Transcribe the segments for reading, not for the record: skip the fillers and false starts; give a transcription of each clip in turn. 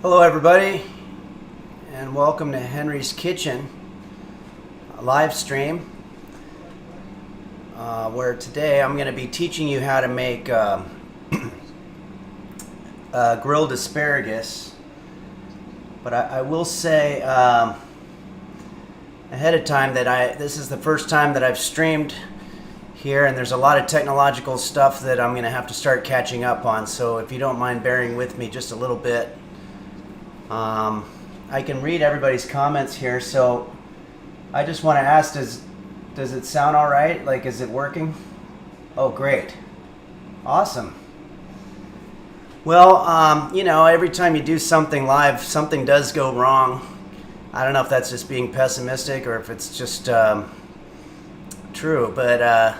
Hello everybody, and welcome to Henry's Kitchen, a live stream where today I'm going to be teaching you how to make grilled asparagus. But I will say ahead of time that this is the first time that I've streamed here, and there's a lot of technological stuff that I'm going to have to start catching up on, so if you don't mind bearing with me just a little bit. I can read everybody's comments here, so I just want to ask, does it sound all right? Like, is it working? Oh, great. Awesome. Well, every time you do something live, something does go wrong. I don't know if that's just being pessimistic or if it's just true, but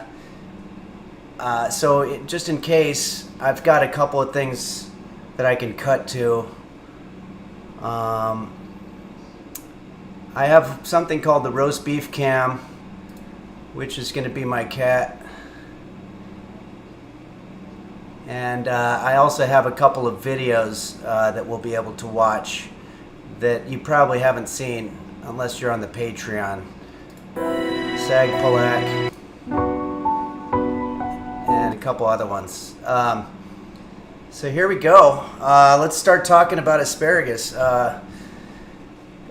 just in case, I've got a couple of things that I can cut to. I have something called the roast beef cam, which is going to be my cat, and I also have a couple of videos that we'll be able to watch that you probably haven't seen unless you're on the Patreon. Saag, Palak, and a couple other ones. So here we go. Let's start talking about asparagus.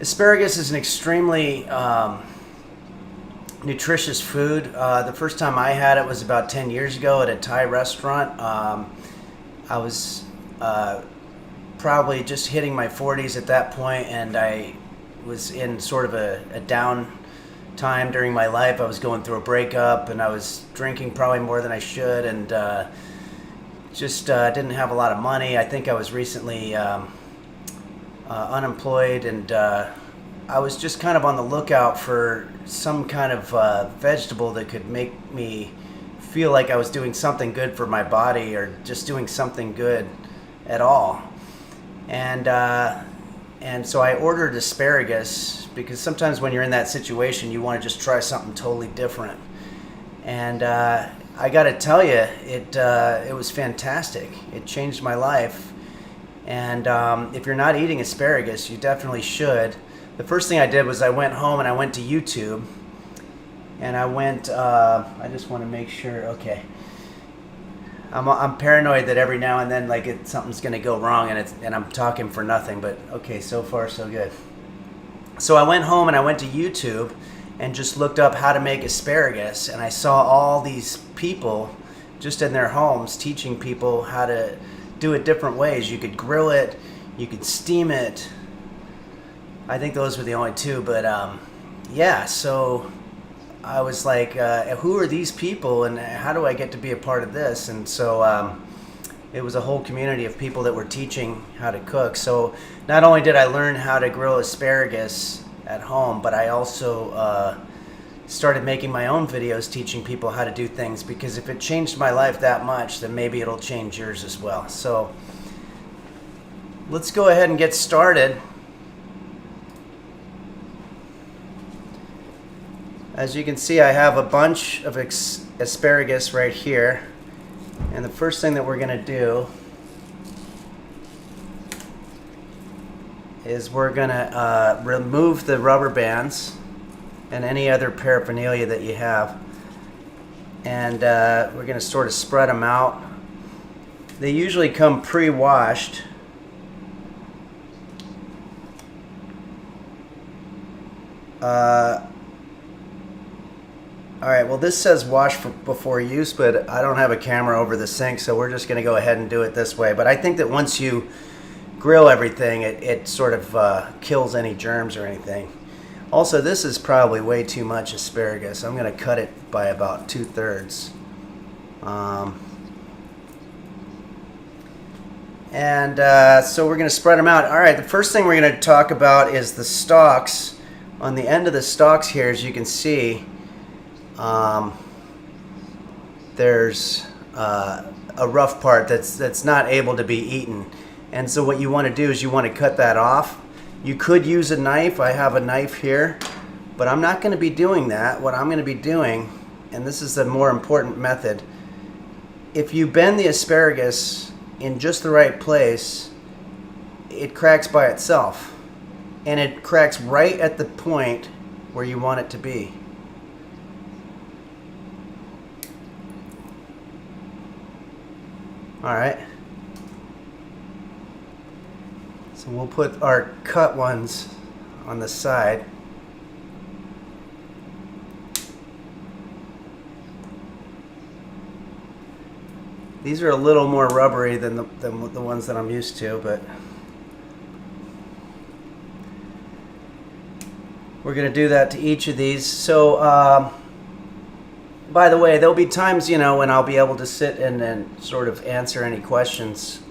Asparagus is an extremely nutritious food. The first time I had it was about 10 years ago at a Thai restaurant. I was probably just hitting my 40s at that point, and I was in sort of a down time during my life. I was going through a breakup, and I was drinking probably more than I should, and just didn't have a lot of money. I think I was recently unemployed, and I was just kind of on the lookout for some kind of vegetable that could make me feel like I was doing something good for my body, or just doing something good at all. And so I ordered asparagus, because sometimes when you're in that situation, you want to just try something totally different. And I got to tell you, it was fantastic. It changed my life. And if you're not eating asparagus, you definitely should. The first thing I did was I went home and I went to YouTube. And I just want to make sure, okay. I'm paranoid that every now and then something's going to go wrong, and I'm talking for nothing. But okay, so far so good. So I went home and I went to YouTube and just looked up how to make asparagus, and I saw all these people just in their homes teaching people how to do it different ways. You could grill it, you could steam it. I think those were the only two, but yeah, so I was like, who are these people, and how do I get to be a part of this? And so it was a whole community of people that were teaching how to cook. So not only did I learn how to grill asparagus at home, but I also started making my own videos teaching people how to do things, because if it changed my life that much, then maybe it'll change yours as well. So let's go ahead and get started. As you can see, I have a bunch of asparagus right here, and the first thing that we're going to do is we're going to remove the rubber bands and any other paraphernalia that you have, and we're going to sort of spread them out. They usually come pre-washed. Alright, well, this says wash before use, but I don't have a camera over the sink, so we're just going to go ahead and do it this way. But I think that once you grill everything, it sort of kills any germs or anything. Also, this is probably way too much asparagus. I'm going to cut it by about 2/3. So we're going to spread them out. Alright, the first thing we're going to talk about is the stalks. On the end of the stalks here, as you can see, there's a rough part that's not able to be eaten, and so what you want to do is you want to cut that off. You could use a knife. I have a knife here, but I'm not going to be doing that. What I'm going to be doing, and this is the more important method, if you bend the asparagus in just the right place, it cracks by itself. And it cracks right at the point where you want it to be. Alright. So we'll put our cut ones on the side. These are a little more rubbery than the ones that I'm used to, but we're going to do that to each of these. So, by the way, there'll be times, when I'll be able to sit and sort of answer any questions.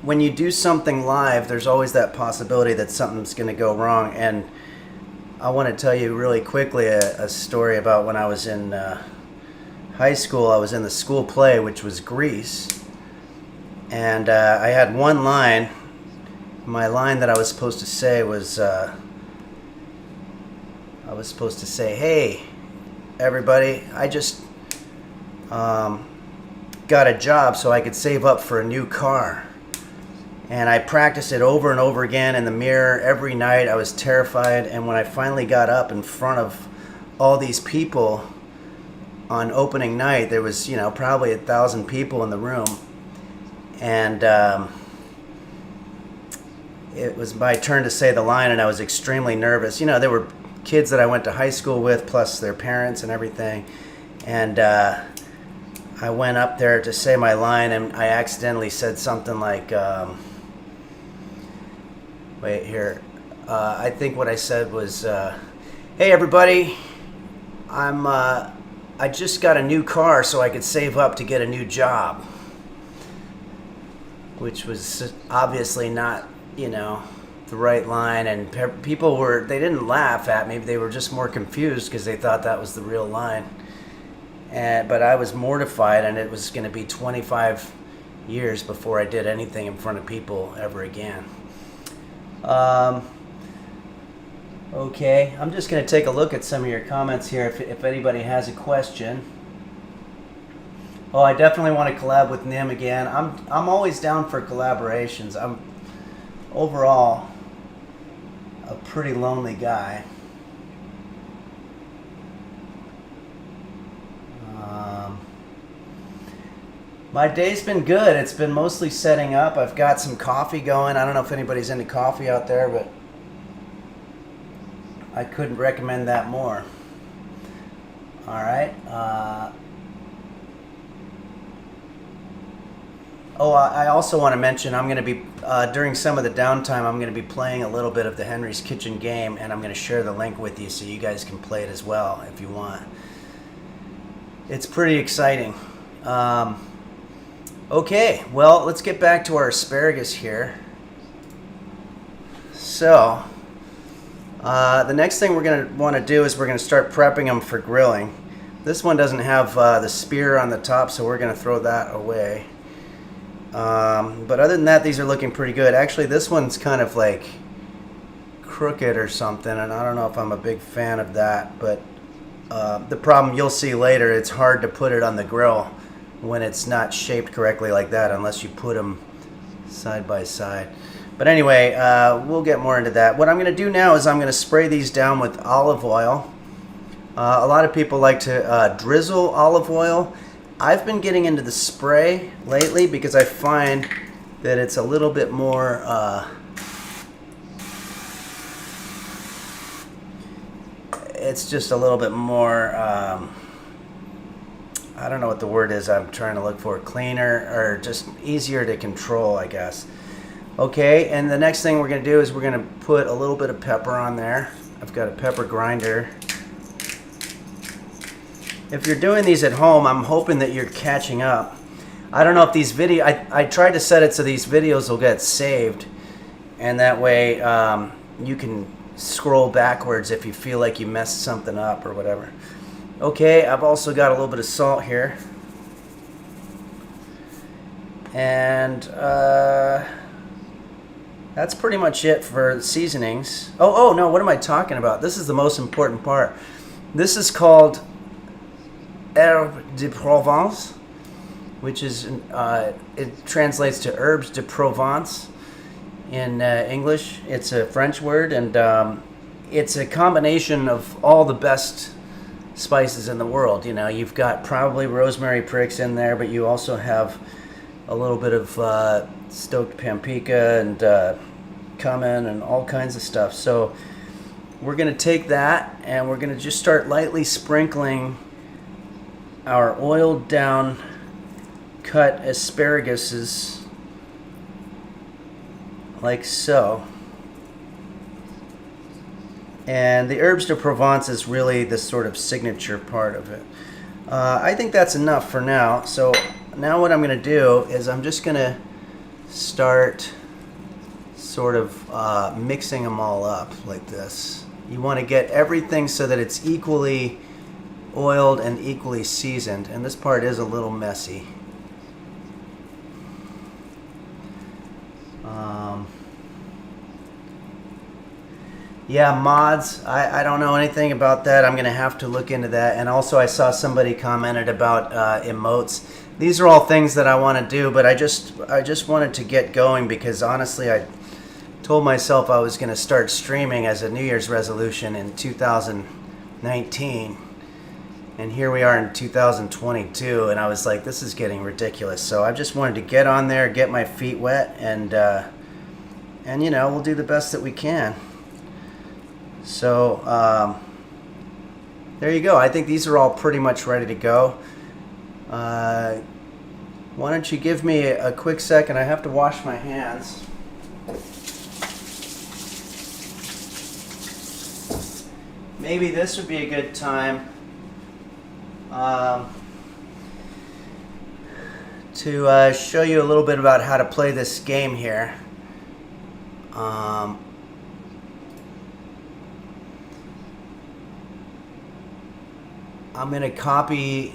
When you do something live, there's always that possibility that something's going to go wrong. And I want to tell you really quickly a story about when I was in high school. I was in the school play, which was Grease. And I had one line. My line that I was supposed to say was, I was supposed to say, "Hey, everybody, I just got a job so I could save up for a new car." And I practiced it over and over again in the mirror every night. I was terrified. And when I finally got up in front of all these people on opening night, there was, probably 1,000 people in the room. And it was my turn to say the line, and I was extremely nervous. There were kids that I went to high school with, plus their parents and everything. And I went up there to say my line, and I accidentally said something like, wait here. I think what I said was, "Hey everybody, I just got a new car so I could save up to get a new job," which was obviously not, the right line. And people they didn't laugh at me. They were just more confused because they thought that was the real line. But I was mortified, and it was going to be 25 years before I did anything in front of people ever again. Okay, I'm just going to take a look at some of your comments here if anybody has a question. Oh, I definitely want to collab with Nim again. I'm always down for collaborations. I'm overall a pretty lonely guy. My day's been good. It's been mostly setting up. I've got some coffee going. I don't know if anybody's into coffee out there, but I couldn't recommend that more. All right. I also want to mention I'm going to be, during some of the downtime, I'm going to be playing a little bit of the Henry's Kitchen game, and I'm going to share the link with you so you guys can play it as well if you want. It's pretty exciting. Okay, well, let's get back to our asparagus here. So, the next thing we're going to want to do is we're going to start prepping them for grilling. This one doesn't have the spear on the top, so we're going to throw that away. But other than that, these are looking pretty good. Actually, this one's kind of like crooked or something, and I don't know if I'm a big fan of that. But the problem you'll see later, it's hard to put it on the grill when it's not shaped correctly like that unless you put them side by side. But anyway, we'll get more into that. What I'm going to do now is I'm going to spray these down with olive oil. A lot of people like to drizzle olive oil. I've been getting into the spray lately because I find that it's a little bit more it's just a little bit more I don't know what the word is I'm trying to look for, cleaner or just easier to control, I guess. Okay, and the next thing we're going to do is we're going to put a little bit of pepper on there. I've got a pepper grinder. If you're doing these at home, I'm hoping that you're catching up. I don't know if these I tried to set it so these videos will get saved, and that way you can scroll backwards if you feel like you messed something up or whatever. Okay, I've also got a little bit of salt here. And that's pretty much it for seasonings. Oh no, what am I talking about? This is the most important part. This is called Herbe de Provence. which is, it translates to herbes de Provence in English. It's a French word, and it's a combination of all the best spices in the world. You know, you've got probably rosemary pricks in there, but you also have a little bit of stoked paprika and cumin and all kinds of stuff. So we're going to take that and we're going to just start lightly sprinkling our oiled down cut asparaguses like so. And the herbes de Provence is really the sort of signature part of it. I think that's enough for now. So now what I'm going to do is I'm just going to start sort of mixing them all up like this. You want to get everything so that it's equally oiled and equally seasoned. And this part is a little messy. Yeah, mods, I don't know anything about that. I'm going to have to look into that. And also I saw somebody commented about emotes. These are all things that I want to do, but I just wanted to get going because honestly I told myself I was going to start streaming as a New Year's resolution in 2019. And here we are in 2022, and I was like, this is getting ridiculous. So I just wanted to get on there, get my feet wet, and you know, we'll do the best that we can. So there you go. I think these are all pretty much ready to go. Why don't you give me a quick second? I have to wash my hands. Maybe this would be a good time to show you a little bit about how to play this game here. I'm going to copy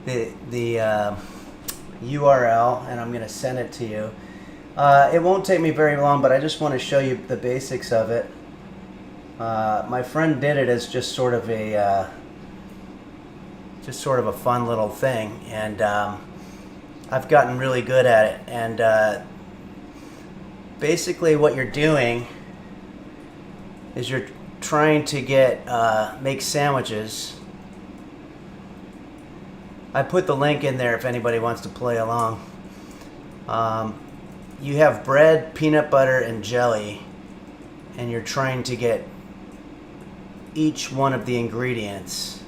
the URL and I'm going to send it to you. It won't take me very long, but I just want to show you the basics of it. My friend did it as just sort of a fun little thing, and I've gotten really good at it. And basically, what you're doing is you're trying to make sandwiches. I put the link in there if anybody wants to play along. You have bread, peanut butter, and jelly, and you're trying to get each one of the ingredients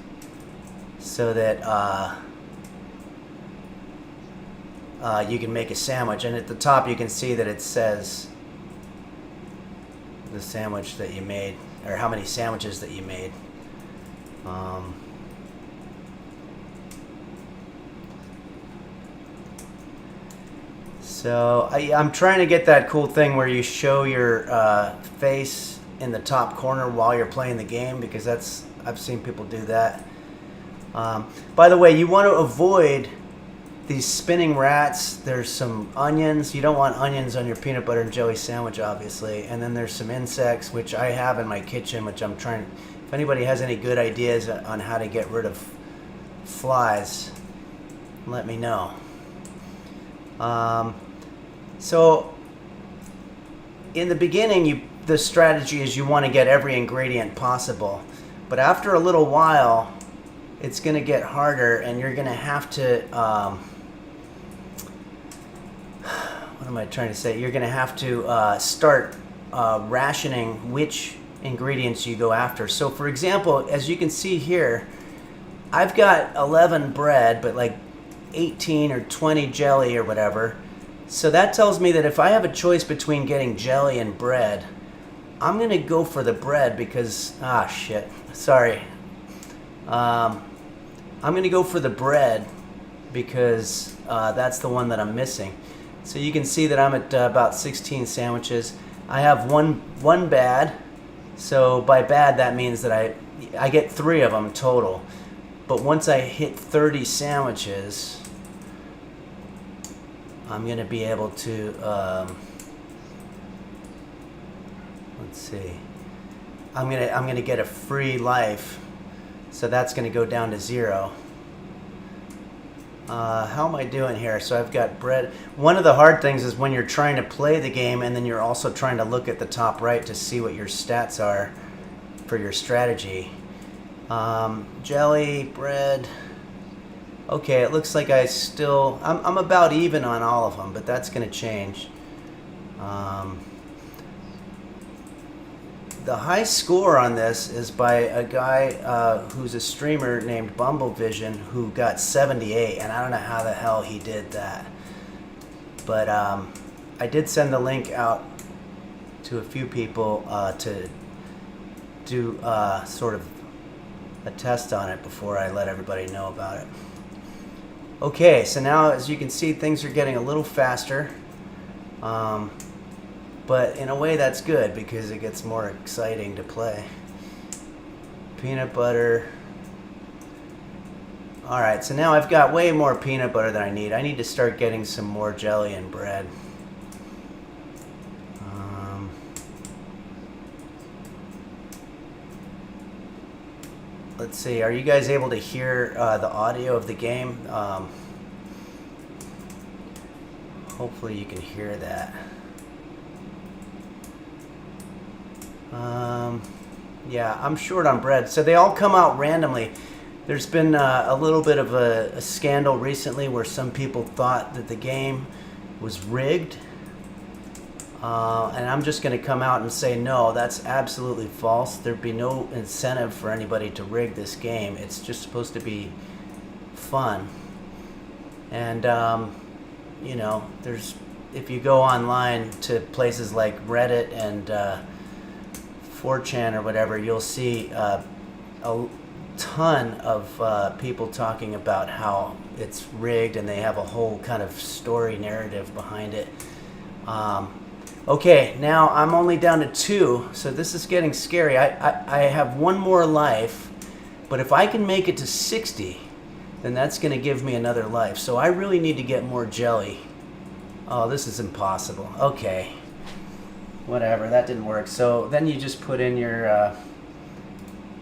so that you can make a sandwich. And at the top you can see that it says the sandwich that you made, or how many sandwiches that you made. So I'm trying to get that cool thing where you show your face in the top corner while you're playing the game, because I've seen people do that. By the way, you want to avoid these spinning rats. There's some onions. You don't want onions on your peanut butter and jelly sandwich, obviously. And then there's some insects, which I have in my kitchen, which I'm trying. If anybody has any good ideas on how to get rid of flies, let me know. So in the beginning, the strategy is you want to get every ingredient possible. But after a little while, it's going to get harder, and you're going to have to, what am I trying to say? You're going to have to start rationing which ingredients you go after. So for example, as you can see here, I've got 11 bread, but like 18 or 20 jelly or whatever. So that tells me that if I have a choice between getting jelly and bread, I'm going to go for the bread because, I'm going to go for the bread because that's the one that I'm missing. So you can see that I'm at about 16 sandwiches. I have one bad. So by bad, that means that I get 3 of them total. But once I hit 30 sandwiches, I'm going to be able to, let's see, I'm going to get a free life So that's going to go down to 0. How am I doing here? So I've got bread. One of the hard things is when you're trying to play the game and then you're also trying to look at the top right to see what your stats are for your strategy. Jelly, bread. Okay, it looks like I'm about even on all of them, but that's going to change. The high score on this is by a guy who's a streamer named Bumblevision, who got 78, and I don't know how the hell he did that. But I did send the link out to a few people to do sort of a test on it before I let everybody know about it. Okay, so now as you can see, things are getting a little faster. But in a way that's good because it gets more exciting to play. Peanut butter. Alright, so now I've got way more peanut butter than I need. I need to start getting some more jelly and bread. Let's see, are you guys able to hear the audio of the game? Hopefully you can hear that. Yeah, I'm short on bread. So they all come out randomly. There's been a little bit of a scandal recently where some people thought that the game was rigged. And I'm just going to come out and say, no, that's absolutely false. There'd be no incentive for anybody to rig this game. It's just supposed to be fun. And, you know, if you go online to places like Reddit and 4chan or whatever, you'll see a ton of people talking about how it's rigged, and they have a whole kind of story narrative behind it. Okay, now I'm only down to 2, so this is getting scary. I have one more life, but if I can make it to 60, then that's going to give me another life. So I really need to get more jelly. Oh, this is impossible. Okay. Whatever, that didn't work. So then you just put in your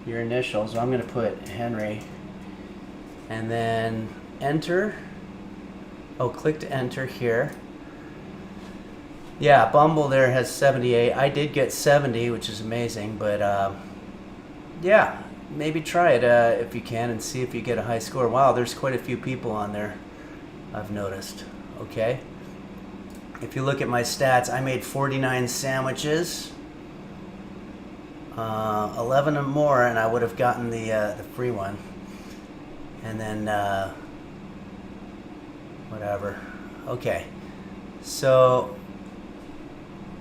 initials. So I'm going to put Henry, and then enter. Oh, click to enter here. Yeah, Bumble there has 78. I did get 70, which is amazing. But yeah, maybe try it if you can and see if you get a high score. Wow, there's quite a few people on there, I've noticed. Okay. If you look at my stats, I made 49 sandwiches, 11 or more, and I would have gotten the free one. And then whatever. Okay, so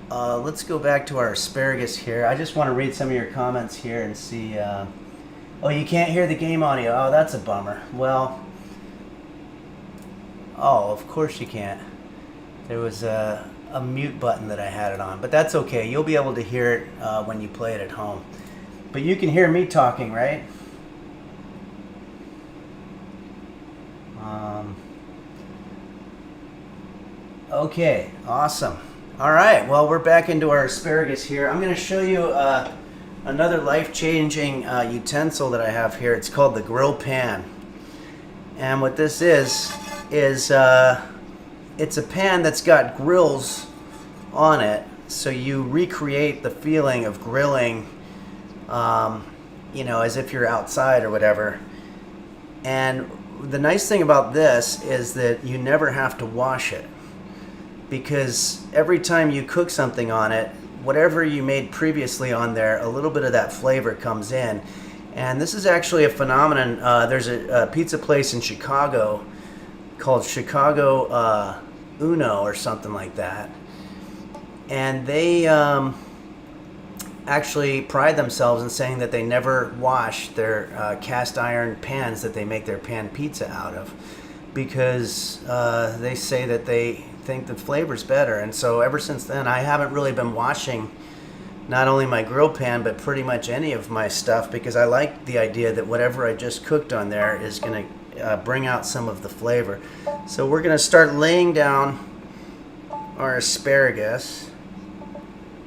let's go back to our asparagus here. I just want to read some of your comments here and see. Oh, you can't hear the game audio. Oh, that's a bummer. Well, oh, of course you can't. There was a mute button that I had it on, but that's okay. You'll be able to hear it when you play it at home. But you can hear me talking, right? Okay, awesome. All right, well, we're back into our asparagus here. I'm going to show you another life-changing utensil that I have here. It's called the grill pan. And what this is it's a pan that's got grills on it, so you recreate the feeling of grilling, you know, as if you're outside or whatever. And the nice thing about this is that you never have to wash it, because every time you cook something on it, whatever you made previously on there, a little bit of that flavor comes in. And this is actually a phenomenon. There's a pizza place in Chicago called Chicago Uno or something like that, and they actually pride themselves in saying that they never wash their cast iron pans that they make their pan pizza out of, because they say that they think the flavor's better. And so ever since then, I haven't really been washing not only my grill pan but pretty much any of my stuff, because I like the idea that whatever I just cooked on there is going to bring out some of the flavor. So we're going to start laying down our asparagus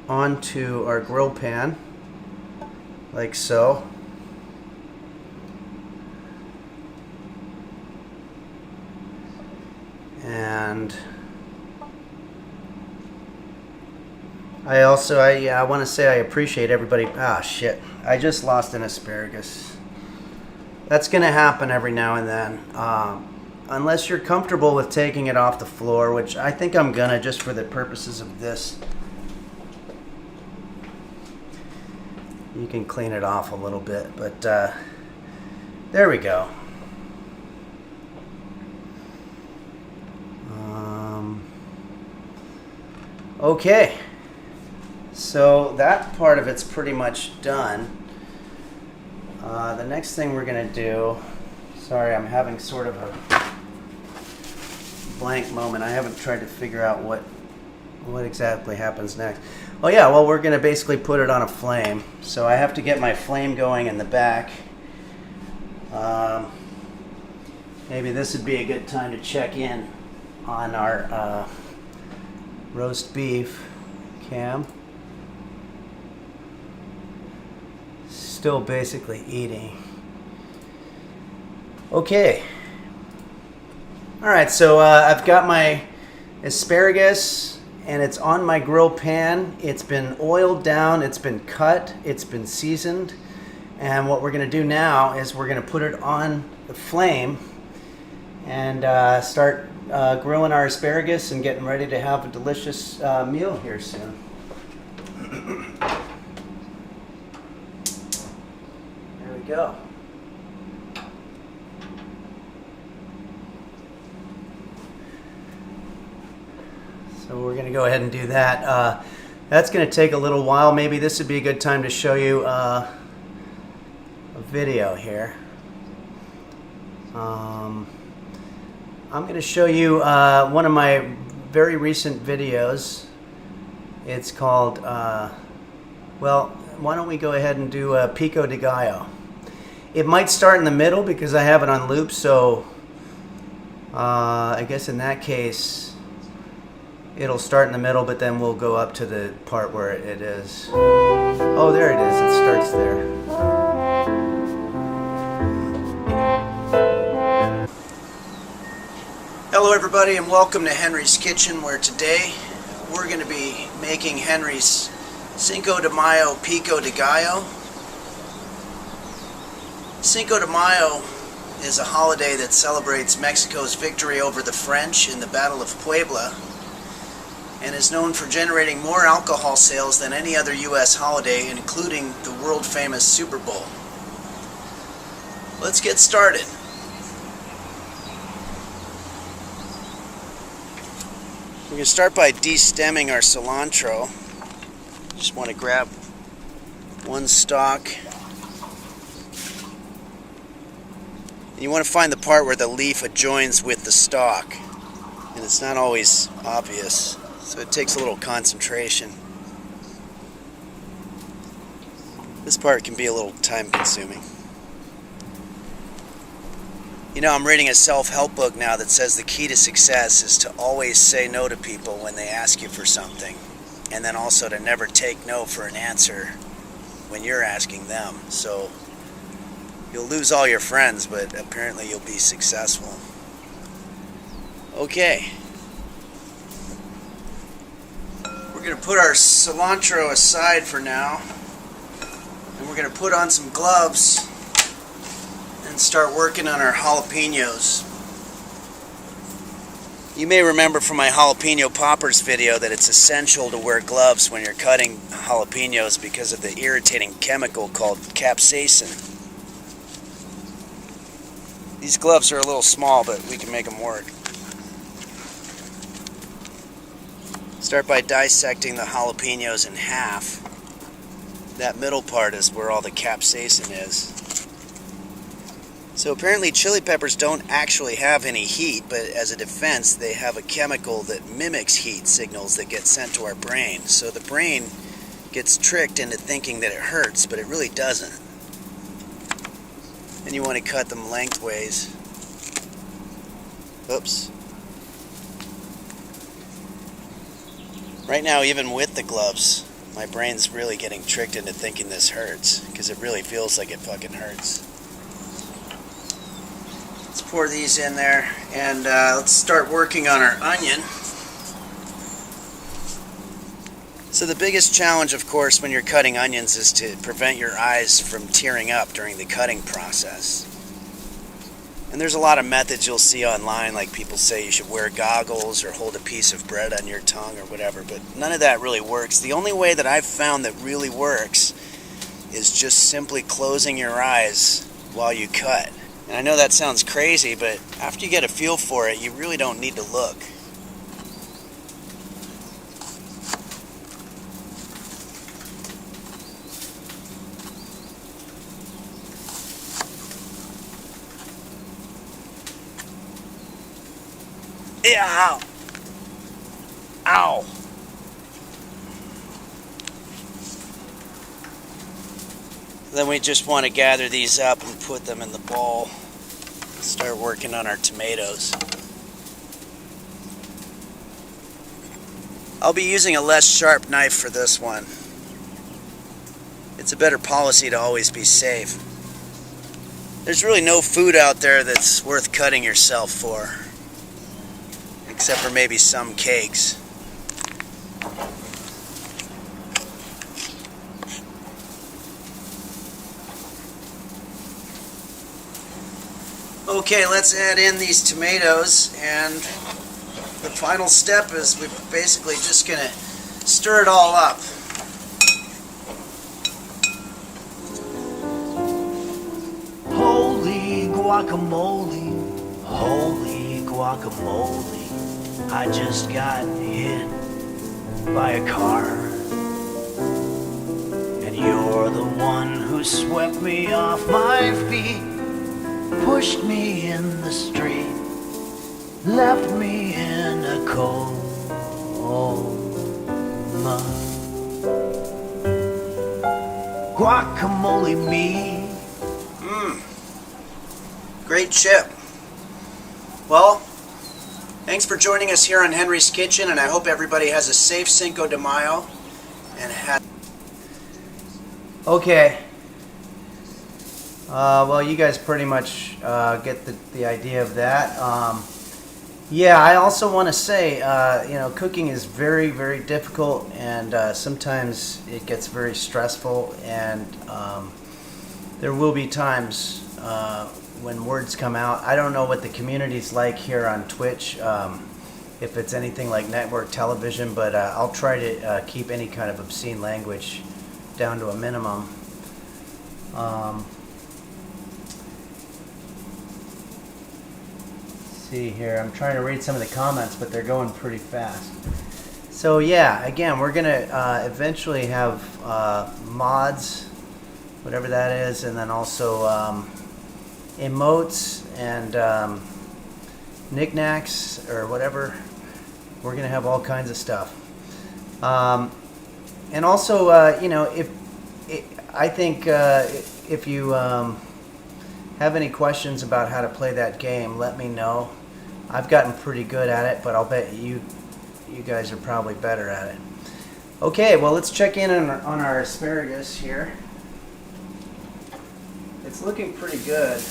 onto our grill pan, like so. And I want to say I appreciate everybody. Ah, shit. I just lost an asparagus. That's going to happen every now and then. Unless you're comfortable with taking it off the floor, which I think I'm going to just for the purposes of this. You can clean it off a little bit, but there we go. Okay, so that part of it's pretty much done. The next thing we're going to do, sorry, I'm having sort of a blank moment. I haven't tried to figure out what exactly happens next. Oh yeah, well, we're going to basically put it on a flame. So I have to get my flame going in the back. Maybe this would be a good time to check in on our roast beef. Cam. Still basically eating. Okay. Alright, so I've got my asparagus and it's on my grill pan. It's been oiled down, it's been cut, it's been seasoned. And what we're going to do now is we're going to put it on the flame and start grilling our asparagus and getting ready to have a delicious meal here soon. There we go. So we're going to go ahead and do that. That's going to take a little while. Maybe this would be a good time to show you a video here. I'm going to show you one of my very recent videos. It's called, well, why don't we go ahead and do Pico de Gallo. It might start in the middle because I have it on loop, so I guess in that case it'll start in the middle, but then we'll go up to the part where it is. Oh, there it is. It starts there. Hello everybody and welcome to Henry's Kitchen, where today we're going to be making Henry's Cinco de Mayo Pico de Gallo. Cinco de Mayo is a holiday that celebrates Mexico's victory over the French in the Battle of Puebla and is known for generating more alcohol sales than any other U.S. holiday, including the world-famous Super Bowl. Let's get started. We're going to start by de-stemming our cilantro. Just want to grab one stalk. And you want to find the part where the leaf adjoins with the stalk. And it's not always obvious, so it takes a little concentration. This part can be a little time-consuming. You know, I'm reading a self-help book now that says the key to success is to always say no to people when they ask you for something, and then also to never take no for an answer when you're asking them. So you'll lose all your friends, but apparently you'll be successful. Okay. We're going to put our cilantro aside for now, and we're going to put on some gloves and start working on our jalapenos. You may remember from my jalapeno poppers video that it's essential to wear gloves when you're cutting jalapenos because of the irritating chemical called capsaicin. These gloves are a little small, but we can make them work. Start by dissecting the jalapenos in half. That middle part is where all the capsaicin is. So apparently chili peppers don't actually have any heat, but as a defense they have a chemical that mimics heat signals that get sent to our brain. So the brain gets tricked into thinking that it hurts, but it really doesn't. And you want to cut them lengthways. Oops. Right now, even with the gloves, my brain's really getting tricked into thinking this hurts, because it really feels like it fucking hurts. It's pour these in there, and let's start working on our onion. So the biggest challenge, of course, when you're cutting onions is to prevent your eyes from tearing up during the cutting process. And there's a lot of methods you'll see online, like people say you should wear goggles or hold a piece of bread on your tongue or whatever, but none of that really works. The only way that I've found that really works is just simply closing your eyes while you cut. And I know that sounds crazy, but after you get a feel for it, you really don't need to look. Ow! Ow! Then we just want to gather these up and put them in the bowl. Start working on our tomatoes. I'll be using a less sharp knife for this one. It's a better policy to always be safe. There's really no food out there that's worth cutting yourself for. Except for maybe some cakes. Okay, let's add in these tomatoes, and the final step is we're basically just going to stir it all up. Holy guacamole, holy guacamole, I just got hit by a car, and you're the one who swept me off my feet, pushed me in the street, left me in a coma. Guacamole me. Great chip. Well, thanks for joining us here on Henry's Kitchen, and I hope everybody has a safe Cinco de Mayo. And okay. Well, you guys pretty much get the idea of that. Yeah, I also want to say, cooking is very, very difficult, and sometimes it gets very stressful, and there will be times when words come out. I don't know what the community's like here on Twitch, if it's anything like network television, but I'll try to keep any kind of obscene language down to a minimum. See here, I'm trying to read some of the comments, but they're going pretty fast. So yeah, again, we're gonna eventually have mods, whatever that is, and then also emotes and knickknacks or whatever. We're gonna have all kinds of stuff, and also if you have any questions about how to play that game, let me know. I've gotten pretty good at it, but I'll bet you guys are probably better at it. Okay, well, let's check in on our asparagus here. It's looking pretty good.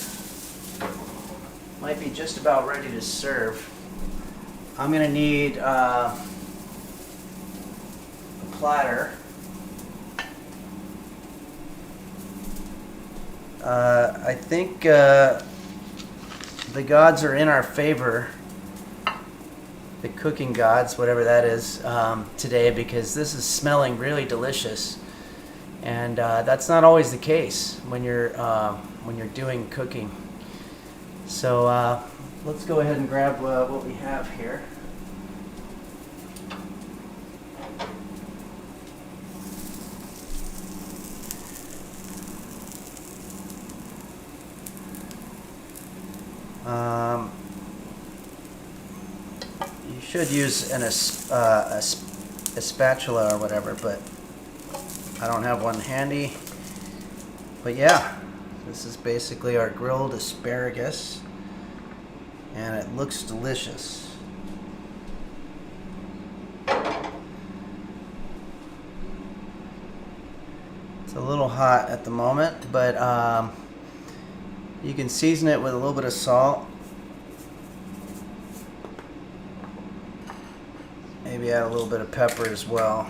Might be just about ready to serve. I'm going to need a platter. I think the gods are in our favor, the cooking gods, whatever that is, today, because this is smelling really delicious, and that's not always the case when you're doing cooking. So let's go ahead and grab what we have here. You should use a spatula or whatever, but I don't have one handy. But yeah, this is basically our grilled asparagus, and it looks delicious. It's a little hot at the moment, but you can season it with a little bit of salt maybe add a little bit of pepper as well.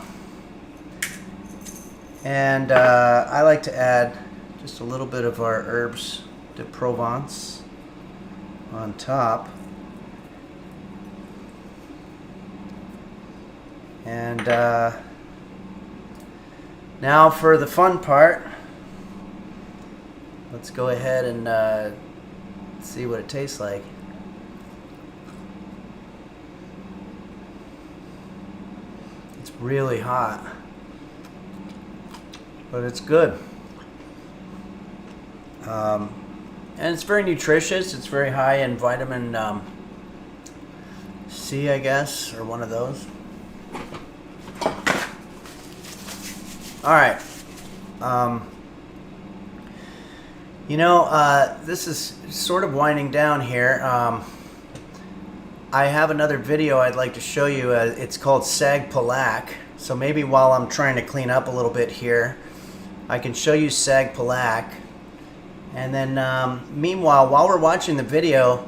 And I like to add just a little bit of our herbs de Provence on top. And now for the fun part. Let's go ahead and see what it tastes like. It's really hot, but it's good. And it's very nutritious. It's very high in vitamin C, I guess, or one of those. All right. This is sort of winding down here. I have another video I'd like to show you. It's called Saag Palak. So maybe while I'm trying to clean up a little bit here, I can show you Saag Palak. And then meanwhile, while we're watching the video,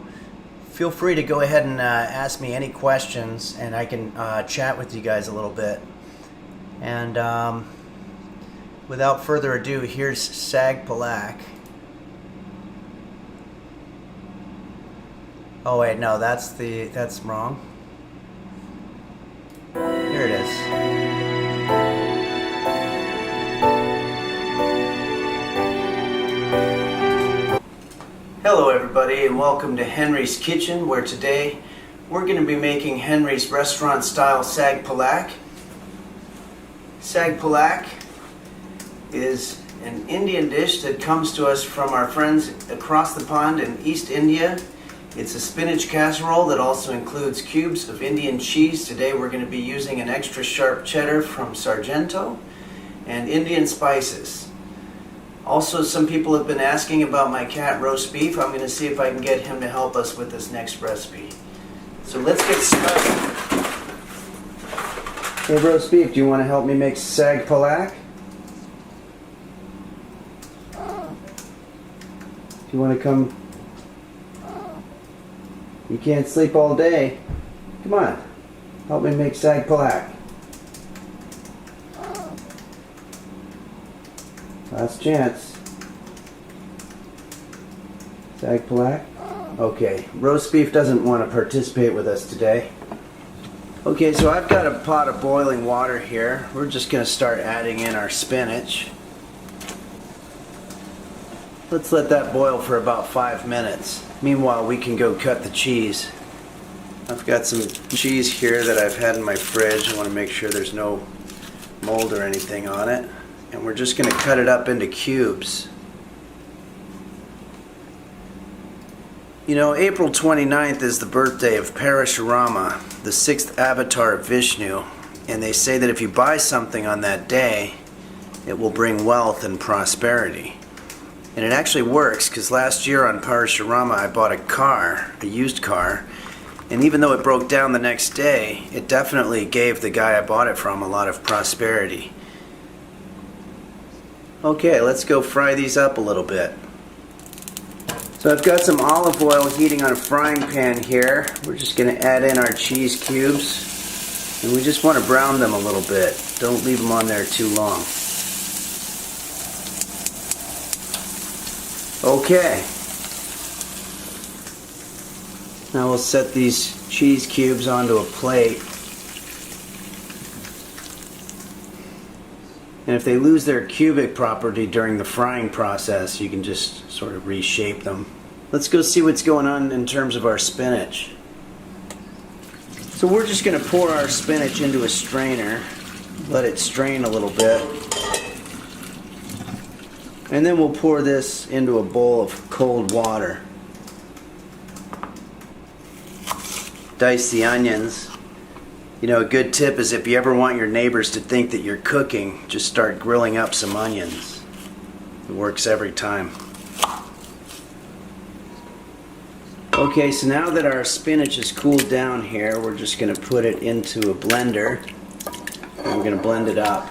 feel free to go ahead and ask me any questions, and I can chat with you guys a little bit. And without further ado, here's Saag Palak. Oh wait, no, that's wrong. Here it is. Hello everybody, and welcome to Henry's Kitchen, where today we're going to be making Henry's restaurant style Saag Palak. Saag Palak is an Indian dish that comes to us from our friends across the pond in East India. It's a spinach casserole that also includes cubes of Indian cheese. Today we're going to be using an extra sharp cheddar from Sargento and Indian spices. Also, some people have been asking about my cat roast beef. I'm going to see if I can get him to help us with this next recipe. So let's get started. Hey roast beef, do you want to help me make Saag Palak? Do you want to come? You can't sleep all day. Come on, help me make Saag Palak. Last chance. Saag Palak? Okay, roast beef doesn't want to participate with us today. Okay, so I've got a pot of boiling water here. We're just going to start adding in our spinach. Let's let that boil for about 5 minutes. Meanwhile, we can go cut the cheese. I've got some cheese here that I've had in my fridge. I want to make sure there's no mold or anything on it. And we're just going to cut it up into cubes. You know, April 29th is the birthday of Parashurama, the 6th avatar of Vishnu. And they say that if you buy something on that day, it will bring wealth and prosperity. And it actually works, because last year on Parashurama I bought a used car, and even though it broke down the next day, it definitely gave the guy I bought it from a lot of prosperity. Okay, let's go fry these up a little bit. So I've got some olive oil heating on a frying pan here. We're just going to add in our cheese cubes, and we just want to brown them a little bit. Don't leave them on there too long. Okay. Now we'll set these cheese cubes onto a plate. And if they lose their cubic property during the frying process, you can just sort of reshape them. Let's go see what's going on in terms of our spinach. So we're just going to pour our spinach into a strainer, let it strain a little bit. And then we'll pour this into a bowl of cold water. Dice the onions. You know, a good tip is if you ever want your neighbors to think that you're cooking, just start grilling up some onions. It works every time. Okay, so now that our spinach is cooled down here, we're just going to put it into a blender. And we're going to blend it up.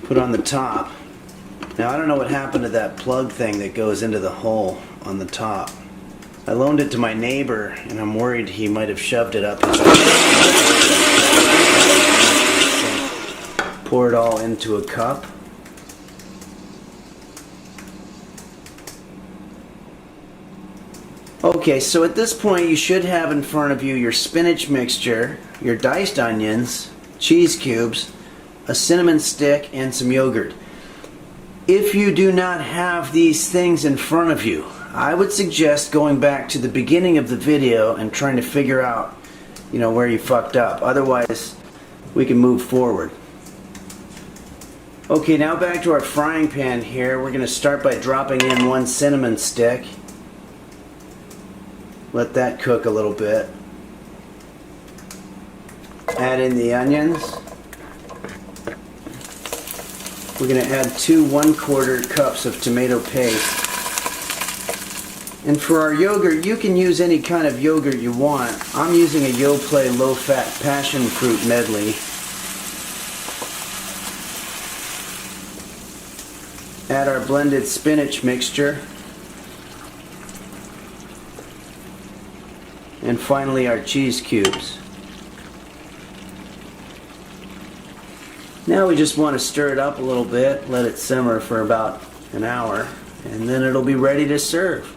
Put on the top. Now I don't know what happened to that plug thing that goes into the hole on the top. I loaned it to my neighbor, and I'm worried he might have shoved it up his ass. Pour it all into a cup. Okay, so at this point you should have in front of you your spinach mixture, your diced onions, cheese cubes, a cinnamon stick, and some yogurt. If you do not have these things in front of you, I would suggest going back to the beginning of the video and trying to figure out, where you fucked up. Otherwise, we can move forward. Okay, now back to our frying pan here. We're going to start by dropping in 1 cinnamon stick. Let that cook a little bit. Add in the onions. We're going to add 2 1/4 cups of tomato paste. And for our yogurt, you can use any kind of yogurt you want. I'm using a Yoplait low-fat passion fruit medley. Add our blended spinach mixture. And finally our cheese cubes. Now we just want to stir it up a little bit, let it simmer for about an hour, and then it'll be ready to serve.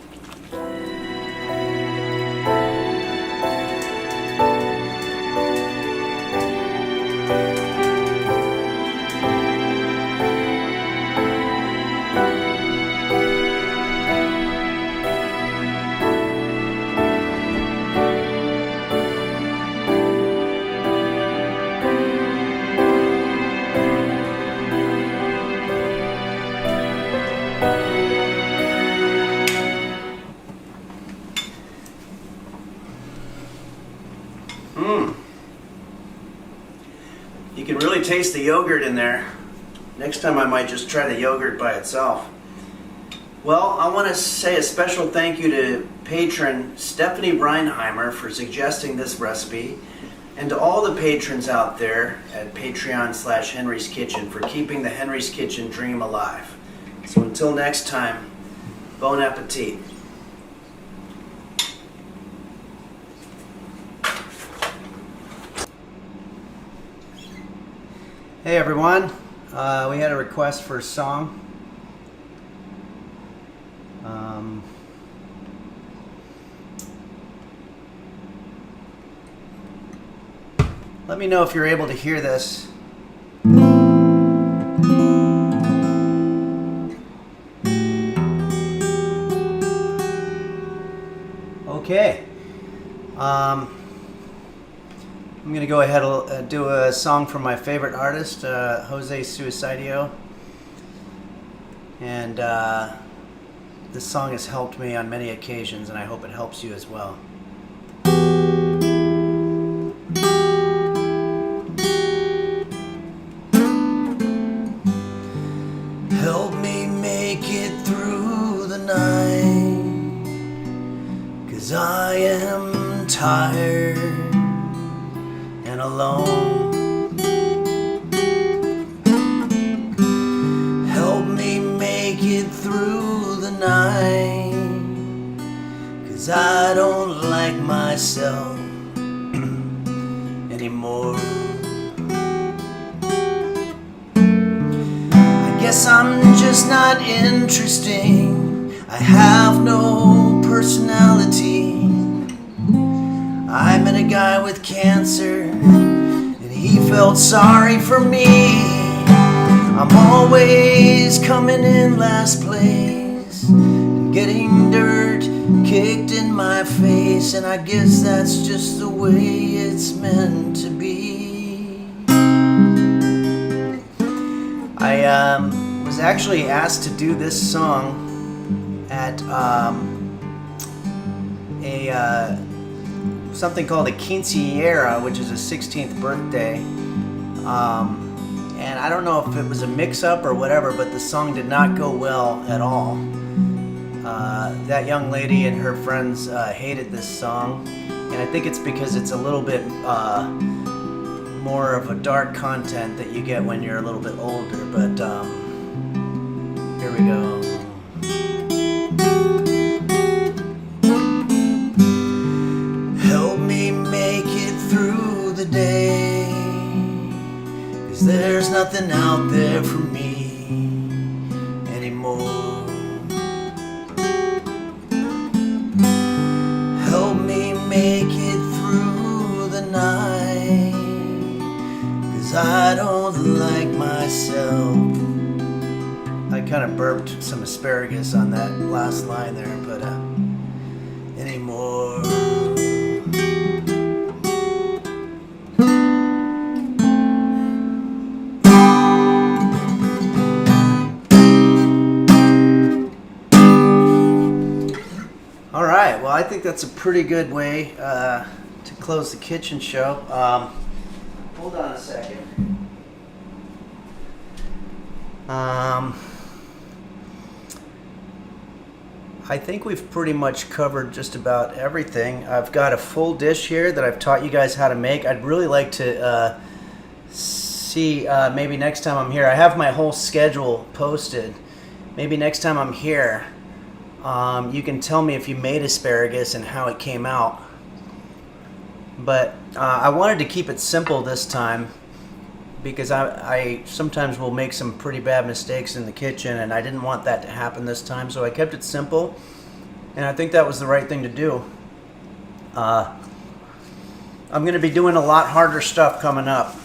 You can really taste the yogurt in there. Next time I might just try the yogurt by itself. Well, I want to say a special thank you to patron Stephanie Breinheimer for suggesting this recipe, and to all the patrons out there at Patreon/Henry's Kitchen for keeping the Henry's Kitchen dream alive. So until next time, bon appetit. Hey everyone, we had a request for a song. Let me know if you're able to hear this. Okay. I'm going to go ahead and do a song from my favorite artist, Jose Suicidio. And this song has helped me on many occasions, and I hope it helps you as well. Help me make it through the night, 'cause I am tired and alone. Help me make it through the night, 'cause I don't like myself anymore. I guess I'm just not interesting. I have no personality. I met a guy with cancer, and he felt sorry for me. I'm always coming in last place, and getting dirt kicked in my face, and I guess that's just the way it's meant to be. I was actually asked to do this song at something called a quinceañera, which is a 16th birthday. And I don't know if it was a mix-up or whatever, but the song did not go well at all. That young lady and her friends hated this song, and I think it's because it's a little bit more of a dark content that you get when you're a little bit older, but here we go. kind of burped some asparagus on that last line there, but anymore. All right, well, I think that's a pretty good way to close the kitchen show. Hold on a second. I think we've pretty much covered just about everything. I've got a full dish here that I've taught you guys how to make. I'd really like to see maybe next time I'm here. I have my whole schedule posted. Maybe next time I'm here, you can tell me if you made asparagus and how it came out. But I wanted to keep it simple this time, because I sometimes will make some pretty bad mistakes in the kitchen, and I didn't want that to happen this time, so I kept it simple, and I think that was the right thing to do. I'm going to be doing a lot harder stuff coming up.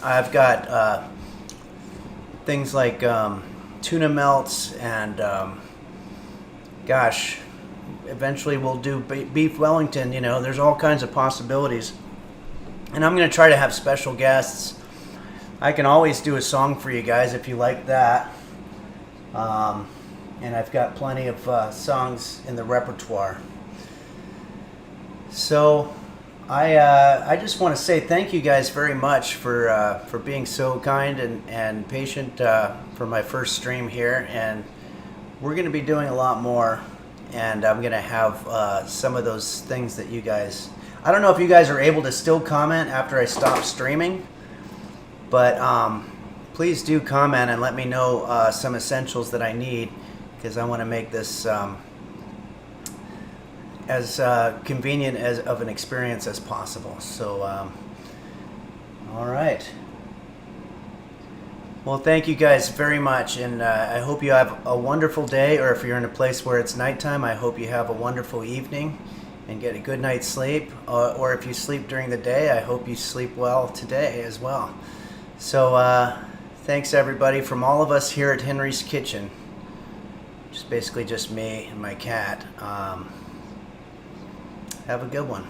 I've got things like tuna melts, and gosh, eventually we'll do beef Wellington. You know, there's all kinds of possibilities. And I'm going to try to have special guests. I can always do a song for you guys if you like that. And I've got plenty of songs in the repertoire. So I just want to say thank you guys very much for being so kind and patient for my first stream here. And we're going to be doing a lot more. And I'm going to have some of those things that you guys... I don't know if you guys are able to still comment after I stop streaming, but please do comment and let me know some essentials that I need, because I want to make this as convenient of an experience as possible. So, all right. Well, thank you guys very much, and I hope you have a wonderful day, or if you're in a place where it's nighttime, I hope you have a wonderful evening and get a good night's sleep, or if you sleep during the day, I hope you sleep well today as well. So thanks everybody from all of us here at Henry's Kitchen. Just basically just me and my cat. Have a good one.